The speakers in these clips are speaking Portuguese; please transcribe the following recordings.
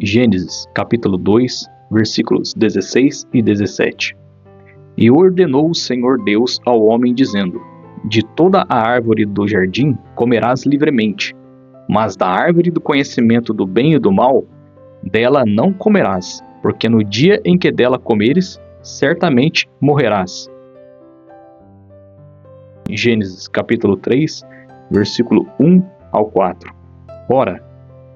Gênesis, capítulo 2, versículos 16 e 17. E ordenou o Senhor Deus ao homem, dizendo: De toda a árvore do jardim comerás livremente, mas da árvore do conhecimento do bem e do mal, dela não comerás, porque no dia em que dela comeres, certamente morrerás. Gênesis, capítulo 3, versículo 1 ao 4. Ora,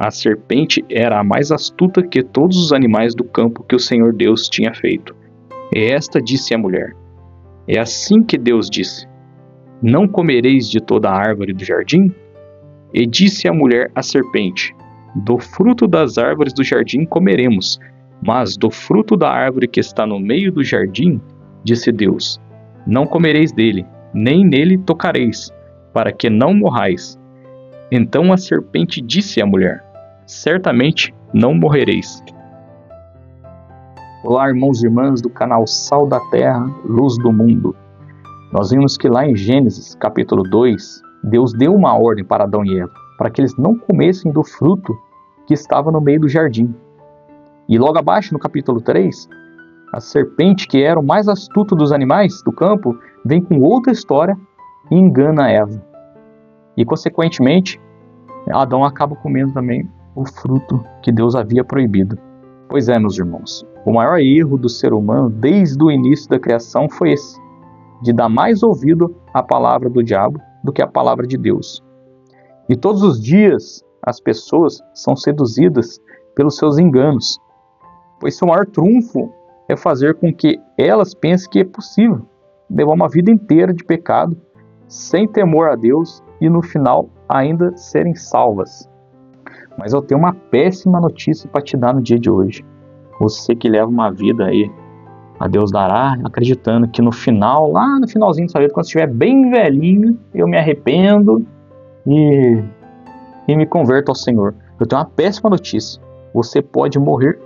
a serpente era a mais astuta que todos os animais do campo que o Senhor Deus tinha feito. E esta disse à mulher: É assim que Deus disse: Não comereis de toda a árvore do jardim? E disse a mulher à serpente: Do fruto das árvores do jardim comeremos, mas do fruto da árvore que está no meio do jardim, disse Deus: Não comereis dele, nem nele tocareis, para que não morrais. Então a serpente disse à mulher: Certamente não morrereis. Olá, irmãos e irmãs do canal Sal da Terra, Luz do Mundo. Nós vimos que lá em Gênesis, capítulo 2, Deus deu uma ordem para Adão e Eva, para que eles não comessem do fruto que estava no meio do jardim. E logo abaixo, no capítulo 3, a serpente, que era o mais astuto dos animais do campo, vem com outra história e engana Eva. E, consequentemente, Adão acaba comendo também o fruto que Deus havia proibido. Pois é, meus irmãos, o maior erro do ser humano desde o início da criação foi esse, de dar mais ouvido à palavra do diabo do que à palavra de Deus. E todos os dias as pessoas são seduzidas pelos seus enganos, pois seu maior trunfo é fazer com que elas pensem que é possível levar uma vida inteira de pecado, sem temor a Deus e no final ainda serem salvas. Mas eu tenho uma péssima notícia para te dar no dia de hoje. Você que leva uma vida aí a Deus dará, acreditando que no final, lá no finalzinho da sua vida, quando estiver bem velhinho, eu me arrependo e me converto ao Senhor. Eu tenho uma péssima notícia. Você pode morrer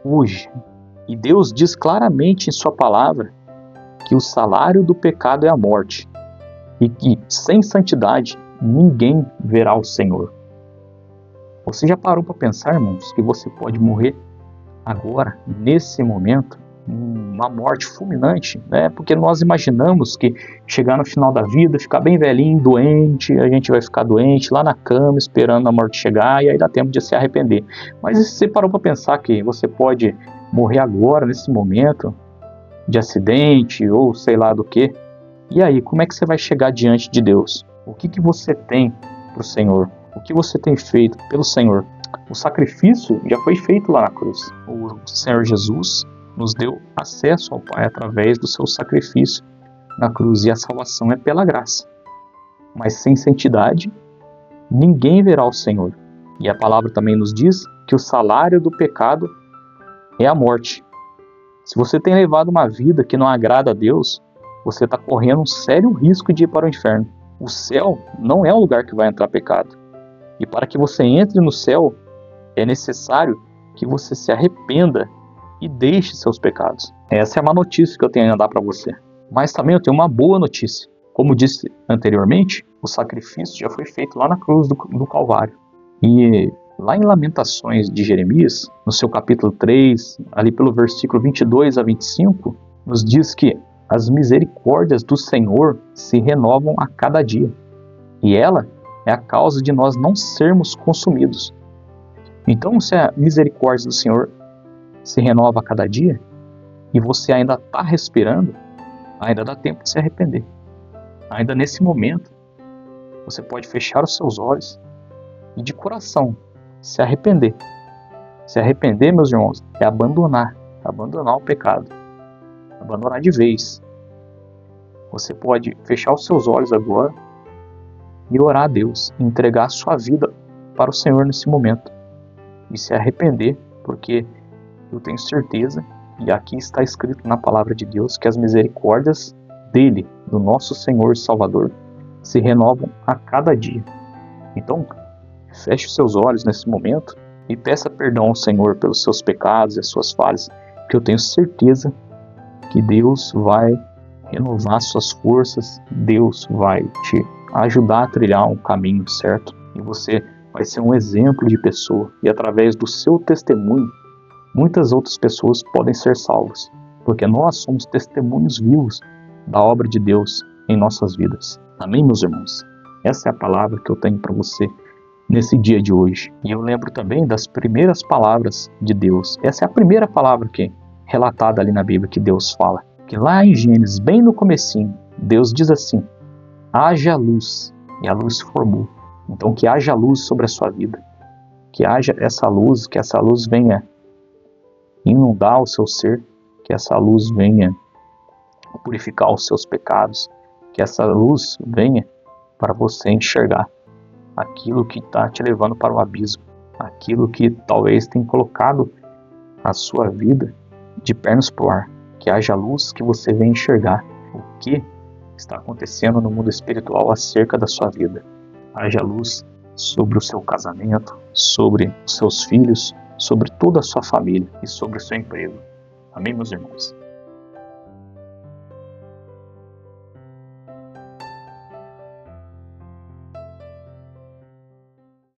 hoje. E Deus diz claramente em sua palavra que o salário do pecado é a morte. E que sem santidade ninguém verá o Senhor. Você já parou para pensar, irmãos, que você pode morrer agora, nesse momento, uma morte fulminante, né? Porque nós imaginamos que chegar no final da vida, ficar bem velhinho, doente, a gente vai ficar doente lá na cama, esperando a morte chegar, e aí dá tempo de se arrepender. Mas se você parou para pensar que você pode morrer agora, nesse momento, de acidente ou sei lá do que, e aí, como é que você vai chegar diante de Deus? O que você tem para o Senhor? O que você tem feito pelo Senhor? O sacrifício já foi feito lá na cruz. O Senhor Jesus nos deu acesso ao Pai através do seu sacrifício na cruz. E a salvação é pela graça. Mas sem santidade, ninguém verá o Senhor. E a palavra também nos diz que o salário do pecado é a morte. Se você tem levado uma vida que não agrada a Deus, você está correndo um sério risco de ir para o inferno. O céu não é o lugar que vai entrar pecado. E para que você entre no céu, é necessário que você se arrependa e deixe seus pecados. Essa é a má notícia que eu tenho a dar para você. Mas também eu tenho uma boa notícia. Como disse anteriormente, o sacrifício já foi feito lá na cruz do Calvário. E lá em Lamentações de Jeremias, no seu capítulo 3, ali pelo versículo 22 a 25, nos diz que as misericórdias do Senhor se renovam a cada dia. E ela é a causa de nós não sermos consumidos. Então, se a misericórdia do Senhor se renova a cada dia, e você ainda está respirando, ainda dá tempo de se arrepender. Ainda nesse momento, você pode fechar os seus olhos e de coração se arrepender. Se arrepender, meus irmãos, é abandonar o pecado. Abandonar de vez. Você pode fechar os seus olhos agora e orar a Deus, e entregar a sua vida para o Senhor nesse momento e se arrepender, porque eu tenho certeza, e aqui está escrito na palavra de Deus, que as misericórdias dele, do nosso Senhor e Salvador, se renovam a cada dia. Então, feche os seus olhos nesse momento e peça perdão ao Senhor pelos seus pecados e as suas falhas, que eu tenho certeza que Deus vai renovar suas forças, Deus vai te ajudar a trilhar um caminho certo e você vai ser um exemplo de pessoa e através do seu testemunho, muitas outras pessoas podem ser salvas, porque nós somos testemunhos vivos da obra de Deus em nossas vidas. Amém, meus irmãos? Essa é a palavra que eu tenho para você nesse dia de hoje. E eu lembro também das primeiras palavras de Deus. Essa é a primeira palavra que é relatada ali na Bíblia que Deus fala. Que lá em Gênesis, bem no comecinho, Deus diz assim: haja luz, e a luz se formou. Então que haja luz sobre a sua vida, que haja essa luz, que essa luz venha inundar o seu ser, que essa luz venha purificar os seus pecados, que essa luz venha para você enxergar aquilo que está te levando para o abismo, aquilo que talvez tenha colocado a sua vida de pernas para o ar. Que haja luz, que você venha enxergar o que está acontecendo no mundo espiritual acerca da sua vida. Haja luz sobre o seu casamento, sobre os seus filhos, sobre toda a sua família e sobre o seu emprego. Amém, meus irmãos?